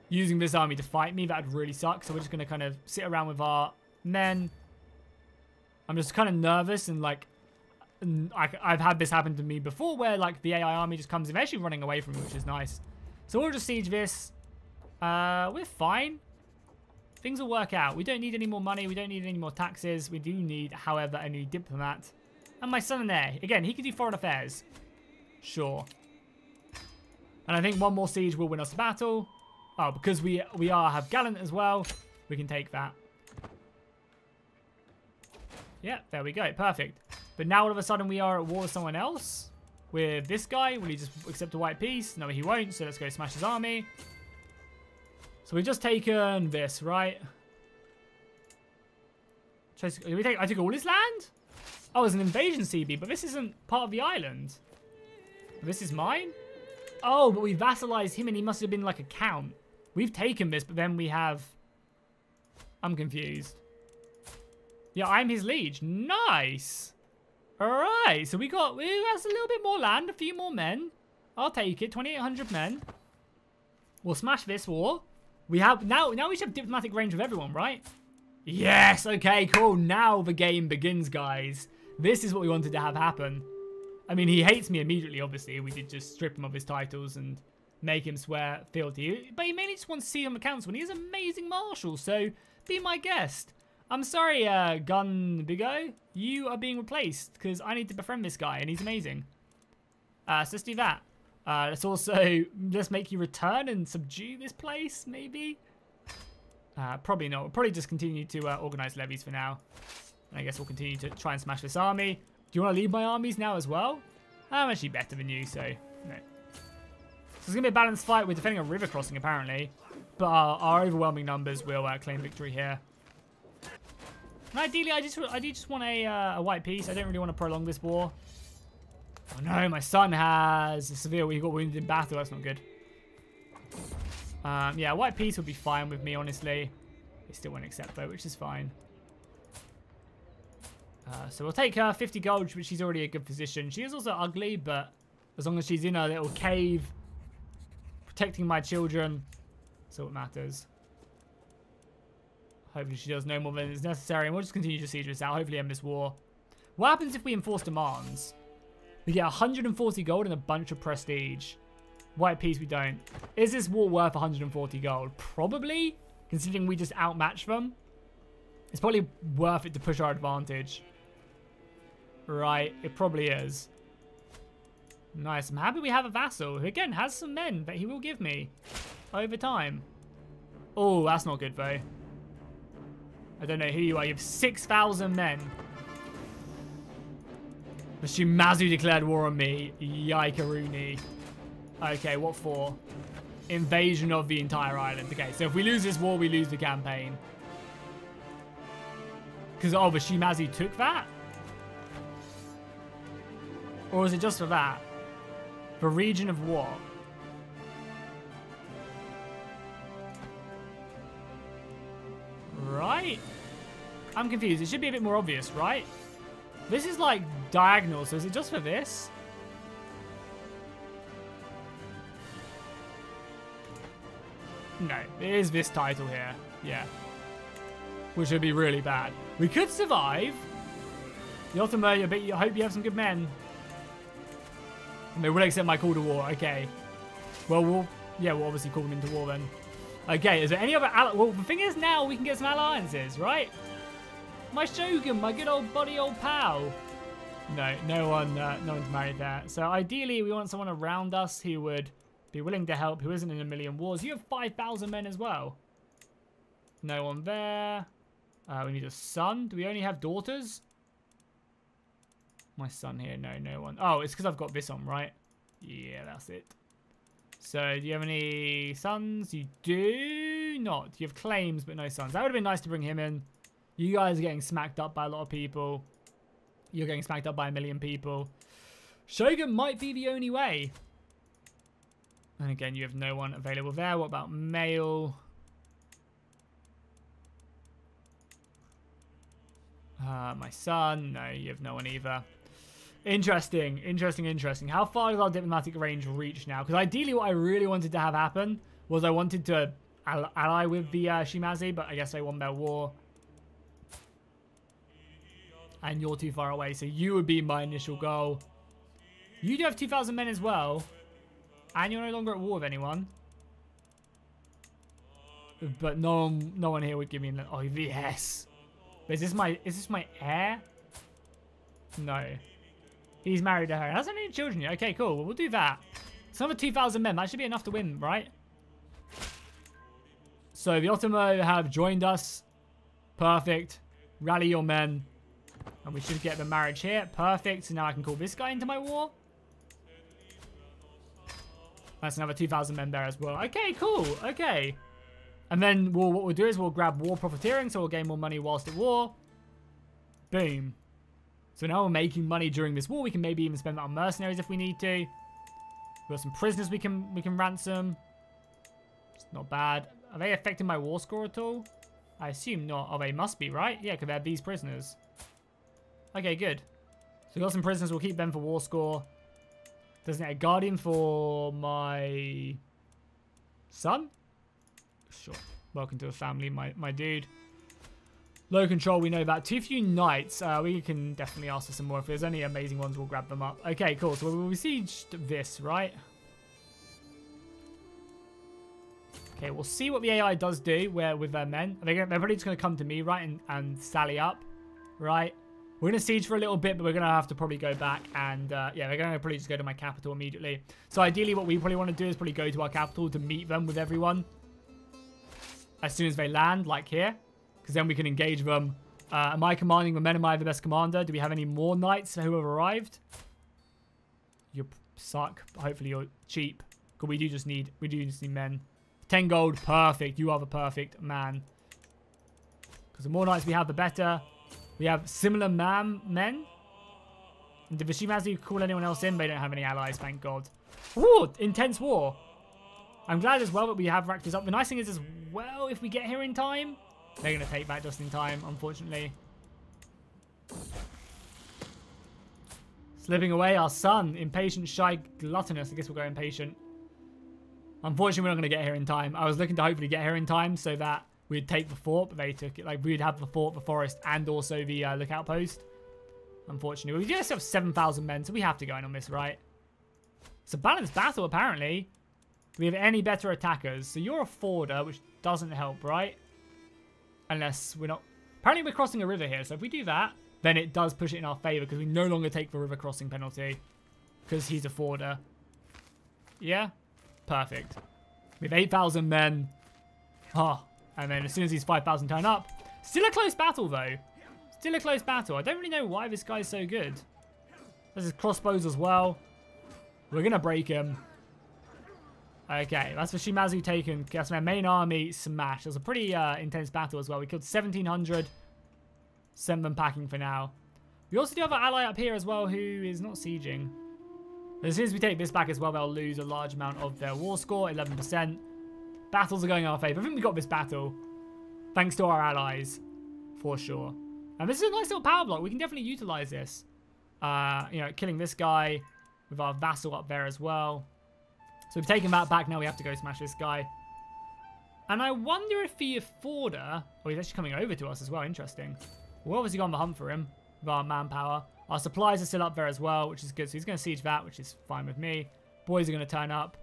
using this army to fight me. That would really suck. So we're just going to kind of sit around with our men. I'm just kind of nervous and like... I've had this happen to me before where like the AI army just comes in. They're actually running away from me, which is nice. So we'll just siege this. We're fine. Things will work out. We don't need any more money. We don't need any more taxes. We do need, however, a new diplomat. And my son in there. Again, he can do foreign affairs. Sure. And I think one more siege will win us the battle. Oh, because we have Gallant as well. We can take that. Yeah, there we go. Perfect. But now all of a sudden we are at war with someone else. With this guy. Will he just accept a white peace? No, he won't. So let's go smash his army. So we've just taken this, right? I took all his land? Oh, it's an invasion CB, but this isn't part of the island. This is mine? Oh, but we vassalized him and he must have been like a count. We've taken this, but then we have... I'm confused. Yeah, I'm his liege. Nice. Alright, so we got that's a little bit more land, a few more men. I'll take it, 2,800 men. We'll smash this war. We have, now we should have diplomatic range with everyone, right? Yes, okay, cool. Now the game begins, guys. This is what we wanted to have happen. I mean, he hates me immediately, obviously. We did just strip him of his titles and make him swear fealty. But he mainly just wants to see him at council, and he's an amazing marshal, so be my guest. I'm sorry, Gun Bigo. You are being replaced, because I need to befriend this guy, and he's amazing. So let's do that. Let's also just make you return and subdue this place, maybe? Probably not. We'll probably just continue to organize levies for now. And I guess we'll continue to try and smash this army. Do you want to lead my armies now as well? I'm actually better than you, so no. So it's going to be a balanced fight. We're defending a river crossing, apparently. But our overwhelming numbers will claim victory here. And ideally, I do just want a white peace. I don't really want to prolong this war. Oh no, my son has a severe... He got wounded in battle. That's not good. Yeah, white peace would be fine with me, honestly. They still won't accept, though, which is fine. So we'll take her 50 gold, which she's already a good position. She is also ugly, but as long as she's in a little cave, protecting my children, that's all that matters. Hopefully she does no more than is necessary, and we'll just continue to siege this out. Hopefully end this war. What happens if we enforce demands? We get 140 gold and a bunch of prestige. White peace we don't. Is this war worth 140 gold? Probably, considering we just outmatch them. It's probably worth it to push our advantage. Right, it probably is. Nice. I'm happy we have a vassal who, again, has some men that he will give me over time. Oh, that's not good, though. I don't know who you are. You have 6,000 men. The Shimazu declared war on me. Yikaruni. Okay, what for? Invasion of the entire island. Okay, so if we lose this war, we lose the campaign. Because, oh, the Shimazu took that? Or is it just for that? The region of what? Right? I'm confused. It should be a bit more obvious, right? This is like diagonal, so is it just for this? No, it is this title here. Yeah. Which would be really bad. We could survive. Yotomo, I hope you have some good men. And they will accept my call to war. Okay. Well, we'll obviously call them into war then. Okay, is there any other... Well, the thing is now we can get some alliances, right? My Shogun, my good old buddy old pal. No, no one's married there. So ideally, we want someone around us who would be willing to help, who isn't in a million wars. You have 5,000 men as well. No one there. We need a son. Do we only have daughters? My son here. No, no one. Oh, it's because I've got this on, right? Yeah, that's it. So, do you have any sons? You do not. You have claims, but no sons. That would have been nice to bring him in. You guys are getting smacked up by a lot of people. You're getting smacked up by a million people. Shogun might be the only way. And again, you have no one available there. What about male? My son. No, you have no one either. Interesting, interesting, interesting. How far does our diplomatic range reach now? Because ideally what I really wanted to have happen was I wanted to ally with the Shimazu, but I guess they won their war. And you're too far away, so you would be my initial goal. You do have 2,000 men as well. And you're no longer at war with anyone. But no one here would give me... Oh, yes. Is this my heir? No. He's married to her. Hasn't any children yet. Okay, cool. Well, we'll do that. It's another 2,000 men. That should be enough to win, right? So the Otomo have joined us. Perfect. Rally your men. And we should get the marriage here. Perfect. So now I can call this guy into my war. That's another 2,000 men there as well. Okay, cool. Okay. And then what we'll do is we'll grab war profiteering. So we'll gain more money whilst at war. Boom. So now we're making money during this war. We can maybe even spend that on mercenaries if we need to. We've got some prisoners we can ransom. It's not bad. Are they affecting my war score at all? I assume not. Oh, they must be, right? Yeah, because they're these prisoners. Okay, good. So we've got some prisoners. We'll keep them for war score. Doesn't it a guardian for my son? Sure. Welcome to the family, my dude. Low control, we know that. Too few knights. We can definitely ask for some more. If there's any amazing ones, we'll grab them up. Okay, cool. So we'll besiege this, right? Okay, we'll see what the AI does do with their men. They're probably just going to come to me, right, and sally up, right? We're going to siege for a little bit, but we're going to have to probably go back. And, yeah, they're going to probably just go to my capital immediately. So ideally, what we probably want to do is probably go to our capital to meet them with everyone. As soon as they land, like here. Because then we can engage them. Am I commanding the men? Am I the best commander? Do we have any more knights who have arrived? You suck. Hopefully you're cheap. Because we do just need men. 10 gold. Perfect. You are the perfect man. Because the more knights we have, the better. We have similar men. And did the Shimazu call anyone else in? They don't have any allies, thank God. Ooh, intense war. I'm glad as well that we have racked this up. The nice thing is as well, if we get here in time, they're going to take that just in time, unfortunately. Slipping away, our son. Impatient, shy, gluttonous. I guess we'll go impatient. Unfortunately, we're not going to get here in time. I was looking to hopefully get here in time so that we'd take the fort, but they took it. Like, we'd have the fort, the forest, and also the lookout post. Unfortunately, we just have 7,000 men, so we have to go in on this, right? It's a balanced battle, apparently. Do we have any better attackers? So you're a forwarder, which doesn't help, right? Unless we're not... Apparently we're crossing a river here, so if we do that, then it does push it in our favor because we no longer take the river crossing penalty because he's a forwarder. Yeah? Perfect. We have 8,000 men. Oh, and then as soon as these 5,000 turn up, still a close battle though. Still a close battle. I don't really know why this guy's so good. There's his crossbows as well. We're going to break him. Okay, that's for Shimazu taken. That's my main army smashed. It was a pretty intense battle as well. We killed 1,700. Send them packing for now. We also do have an ally up here as well who is not sieging. As soon as we take this back as well, they'll lose a large amount of their war score, 11%. Battles are going in our favor. I think we got this battle. Thanks to our allies, for sure. And this is a nice little power block. We can definitely utilize this. You know, killing this guy with our vassal up there as well. So we've taken that back. Now we have to go smash this guy. And I wonder if the forwarder... Oh, he's actually coming over to us as well. Interesting. We're obviously on the hunt for him with our manpower. Our supplies are still up there as well, which is good. So he's going to siege that, which is fine with me. Boys are going to turn up.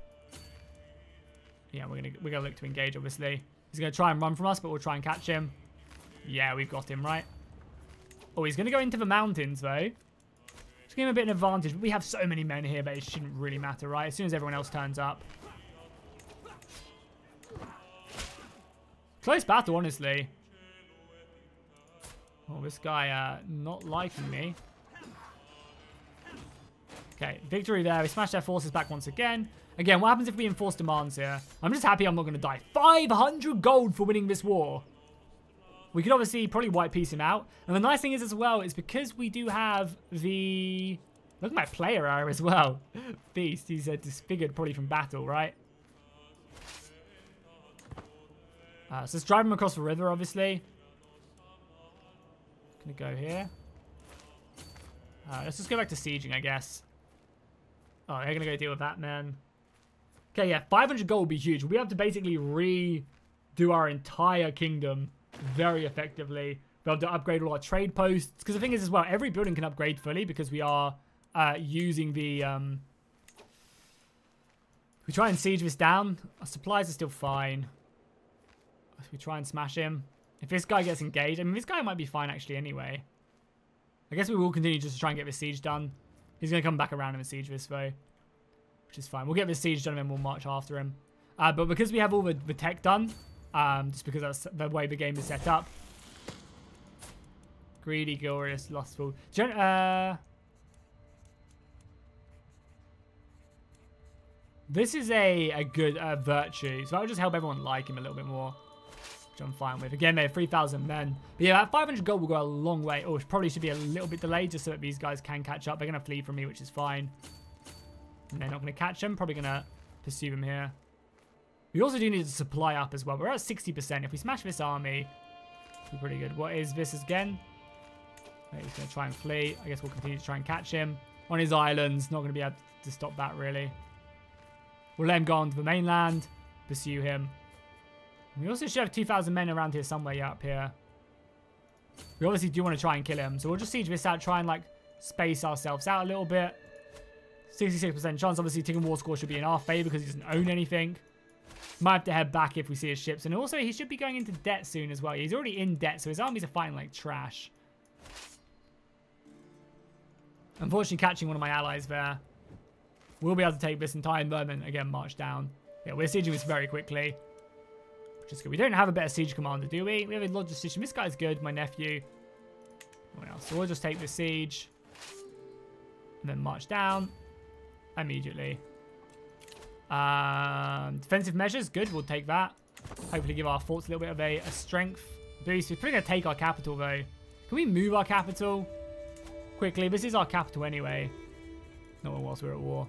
Yeah, we're gonna look to engage, obviously. He's going to try and run from us, but we'll try and catch him. Yeah, we've got him, right? Oh, he's going to go into the mountains, though. Just give him a bit of an advantage. But we have so many men here that it shouldn't really matter, right? As soon as everyone else turns up. Close battle, honestly. Oh, this guy not liking me. Okay, victory there. We smashed their forces back once again. Again, what happens if we enforce demands here? I'm just happy I'm not going to die. 500 gold for winning this war. We could obviously probably white piece him out. And the nice thing is as well, is because we do have the... Look at my player area as well. Beast, he's disfigured probably from battle, right? So let's drive him across the river, obviously. Gonna go here. Let's just go back to sieging, I guess. Oh, they're gonna go deal with that, man. Okay, yeah, 500 gold would be huge. We'll be able to basically redo our entire kingdom very effectively. We'll be able to upgrade all our trade posts. Because the thing is as well, every building can upgrade fully because we are using the... we try and siege this down. Our supplies are still fine. We try and smash him. If this guy gets engaged, I mean, this guy might be fine actually anyway. I guess we will continue just to try and get this siege done. He's going to come back around and siege this though, which is fine. We'll get this siege done and then we'll march after him. But because we have all the tech done, just because that's the way the game is set up. Greedy, glorious, lustful. This is a good virtue, so I'll just help everyone like him a little bit more. Which I'm fine with. Again, they have 3,000 men. But yeah, that 500 gold will go a long way. Oh, it probably should be a little bit delayed just so that these guys can catch up. They're going to flee from me, which is fine. And they're not going to catch them. Probably going to pursue them here. We also do need to supply up as well. We're at 60%. If we smash this army, it'll be pretty good. What is this again? Okay, he's going to try and flee. I guess we'll continue to try and catch him. On his islands. Not going to be able to stop that, really. We'll let him go on to the mainland. Pursue him. We also should have 2,000 men around here somewhere, yeah, up here. We obviously do want to try and kill him. So we'll just siege this out, try and, like, space ourselves out a little bit. 66% chance. Obviously, Tiggan War Score should be in our favor because he doesn't own anything. Might have to head back if we see his ships. And also, he should be going into debt soon as well. He's already in debt, so his armies are fighting like trash. Unfortunately, catching one of my allies there. We'll be able to take this entire moment, again, march down. Yeah, we're sieging this very quickly. Which is good. We don't have a better siege commander, do we? We have a logistician. This guy's good, my nephew. What else? So we'll just take the siege. And then march down. Immediately. Defensive measures, good. We'll take that. Hopefully give our forts a little bit of a strength boost. We're probably going to take our capital, though. Can we move our capital quickly? This is our capital anyway. Not whilst we're at war.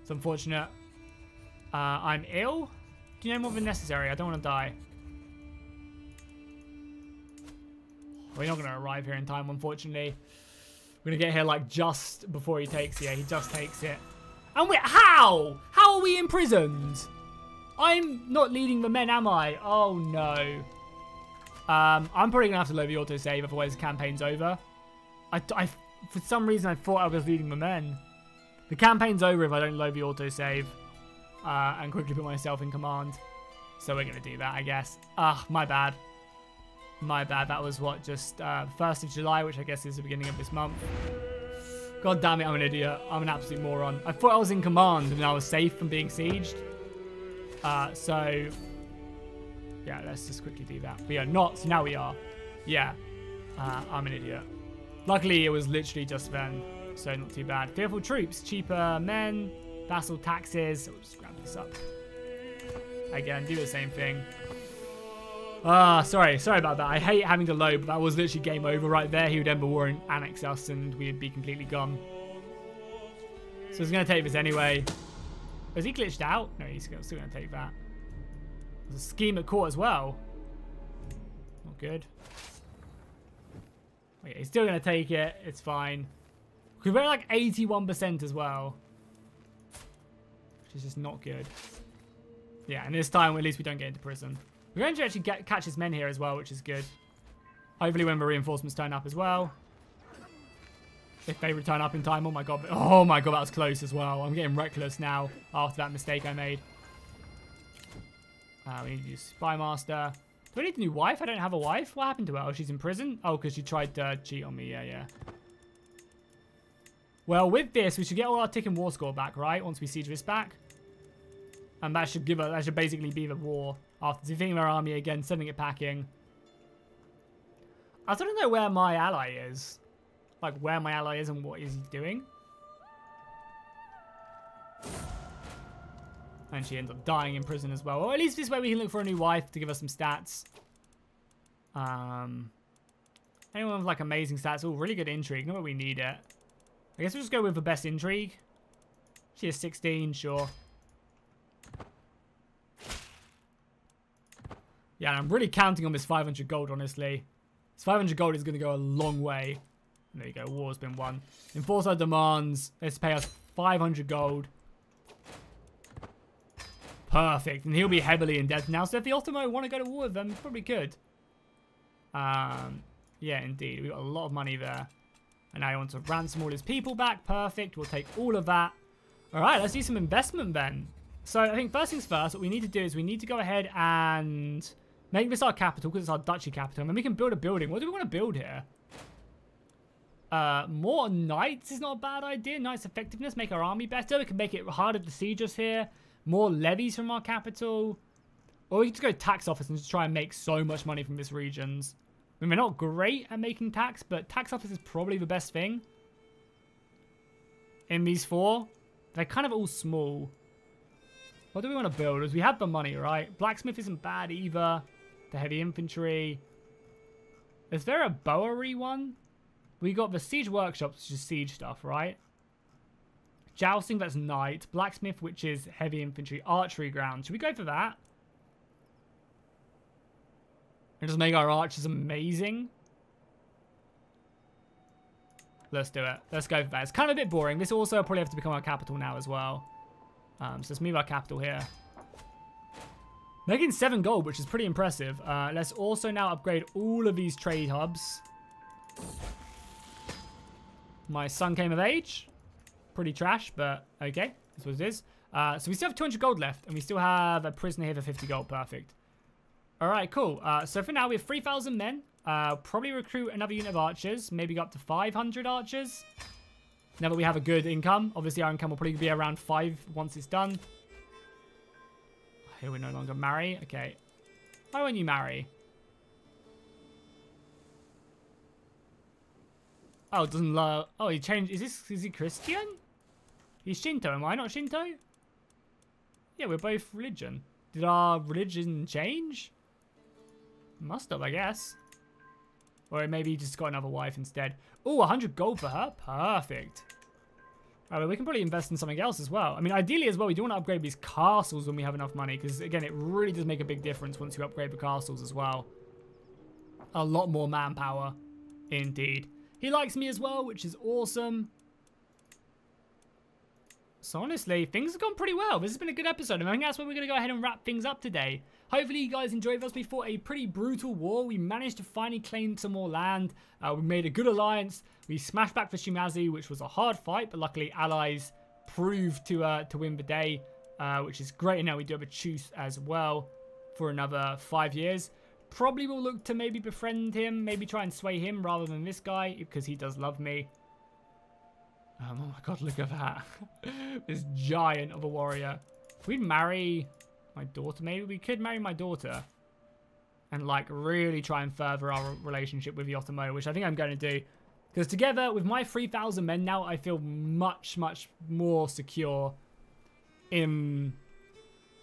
It's unfortunate. I'm ill. Do you know more than necessary? I don't want to die. We're not going to arrive here in time, unfortunately. We're going to get here, like, just before he takes it. Yeah, he just takes it. And we're... How? How are we imprisoned? I'm not leading the men, am I? Oh, no. I'm probably going to have to load the autosave, otherwise the campaign's over. For some reason, I thought I was leading the men. The campaign's over if I don't load the autosave. And quickly put myself in command. So we're going to do that, I guess. My bad. My bad. That was what, just 1st of July, which I guess is the beginning of this month. God damn it, I'm an idiot. I'm an absolute moron. I thought I was in command and I was safe from being sieged. So, yeah, let's just quickly do that. We are not, so now we are. Yeah, I'm an idiot. Luckily, it was literally just then, so not too bad. Fearful troops, cheaper men, vassal taxes. We'll just grab this up. Again, do the same thing. Sorry about that. I hate having to load, but that was literally game over right there. He would end the war and annex us, and we'd be completely gone. So he's going to take this anyway. Has he glitched out? No, he's still going to take that. There's a scheme at court as well. Not good. Okay, he's still going to take it. It's fine. Because we're at like 81% as well. Which is just not good. Yeah, and this time at least we don't get into prison. We're going to actually catch his men here as well, which is good. Hopefully when the reinforcements turn up as well. If they return up in time. Oh my god. Oh my god, that was close as well. I'm getting reckless now after that mistake I made. We need to use Spy Master. Do I need a new wife? I don't have a wife. What happened to her? Oh, she's in prison? Oh, because she tried to cheat on me. Yeah. Well, with this, we should get all our ticking war score back, right? Once we siege this back. And that should basically be the war. After defeating our army again, sending it packing. I still don't know where my ally is. Like, where my ally is and what is he doing. And she ends up dying in prison as well. Or at least this way we can look for a new wife to give us some stats. Anyone with, like, amazing stats? Oh, really good intrigue. Not that we need it. I guess we'll just go with the best intrigue. She has 16, sure. Yeah, and I'm really counting on this 500 gold, honestly. This 500 gold is going to go a long way. There you go, war's been won. Enforce our demands. Let's pay us 500 gold. Perfect. And he'll be heavily in debt now. So if the Ottoman want to go to war with them, he probably could. Yeah, indeed. We've got a lot of money there. And now he wants to ransom all his people back. Perfect. We'll take all of that. All right, let's do some investment then. So I think first things first, what we need to do is we need to go ahead and make this our capital because it's our duchy capital. And then we can build a building. What do we want to build here? More knights is not a bad idea. Knights effectiveness, make our army better. We can make it harder to siege us here. More levies from our capital. Or we can just go tax office and just try and make so much money from this regions. I mean, we're not great at making tax, but tax office is probably the best thing. In these four, they're kind of all small. What do we want to build? Because we have the money, right? Blacksmith isn't bad either. The heavy infantry. Is there a bowery one? We got the siege workshops, which is siege stuff, right? Jousting, that's knight. Blacksmith, which is heavy infantry. Archery ground. Should we go for that? And just make our archers amazing? Let's do it. Let's go for that. It's kind of a bit boring. This also probably have to become our capital now as well. So let's move our capital here. Making 7 gold, which is pretty impressive. Let's also now upgrade all of these trade hubs. My son came of age. Pretty trash, but okay. That's what it is. So we still have 200 gold left, and we still have a prisoner here for 50 gold. Perfect. All right, cool. So for now, we have 3,000 men. Probably recruit another unit of archers. Maybe go up to 500 archers. Now that we have a good income. Obviously, our income will probably be around 5 once it's done. Here we no longer marry. Okay. Why won't you marry? Oh, doesn't love. Oh, he changed. Is he Christian? He's Shinto. Am I not Shinto? Yeah, we're both religion. Did our religion change? Must have, I guess. Or maybe he just got another wife instead. Oh, 100 gold for her. Perfect. All right, we can probably invest in something else as well. I mean, ideally as well, we do want to upgrade these castles when we have enough money. Because, again, it really does make a big difference once you upgrade the castles as well. A lot more manpower. Indeed. He likes me as well, which is awesome. So honestly, things have gone pretty well. This has been a good episode, and I think that's where we're going to go ahead and wrap things up today. Hopefully you guys enjoyed this. We fought a pretty brutal war. We managed to finally claim some more land. We made a good alliance. We smashed back for Shimazu, which was a hard fight, but luckily allies proved to win the day, which is great. And now we do have a truce as well for another 5 years. Probably will look to maybe befriend him, maybe try and sway him rather than this guy, because he does love me. Oh my god, look at that. This giant of a warrior. If we'd marry my daughter, maybe we could marry my daughter. And like really try and further our relationship with the Ottoman, which I think I'm going to do. Because together with my 3,000 men now, I feel much, much more secure in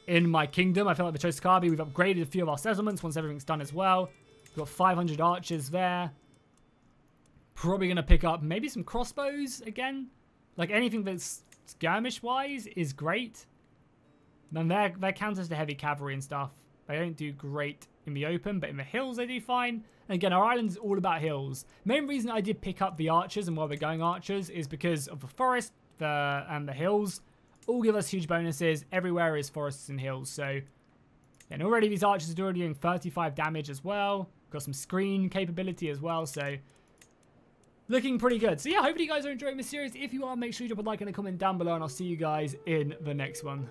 my kingdom. I feel like the Choskabi, we've upgraded a few of our settlements once everything's done as well. We've got 500 archers there. Probably going to pick up maybe some crossbows again. Like anything that's skirmish-wise is great. And they're counters to heavy cavalry and stuff. They don't do great in the open, but in the hills they do fine. And again, our island is all about hills. Main reason I did pick up the archers and why we're going archers is because of the forest and the hills. All give us huge bonuses. Everywhere is forests and hills. So, and already these archers are already doing 35 damage as well. Got some screen capability as well. So, looking pretty good. So yeah, hopefully you guys are enjoying this series. If you are, make sure you drop a like and a comment down below, and I'll see you guys in the next one.